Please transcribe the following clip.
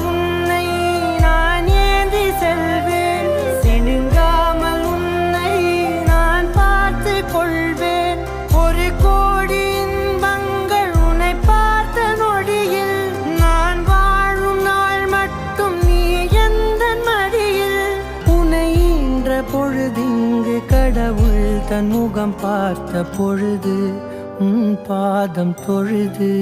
உன்னை நான் ஏந்தி செல்வேன், சினுங்காமல் உன்னை நான் பார்த்து கொள்வேன். ஒரு கோடி இன்பங்கள் உன்னை பார்த்த நொடியில், நான் வாழும் நாள் மட்டும் நீ எந்த மடியில். உன்னை ஈன்ற பொழுதிங்கு கடவுள் தன் முகம் பார்த்த பொழுது, பாதம் தொழுது.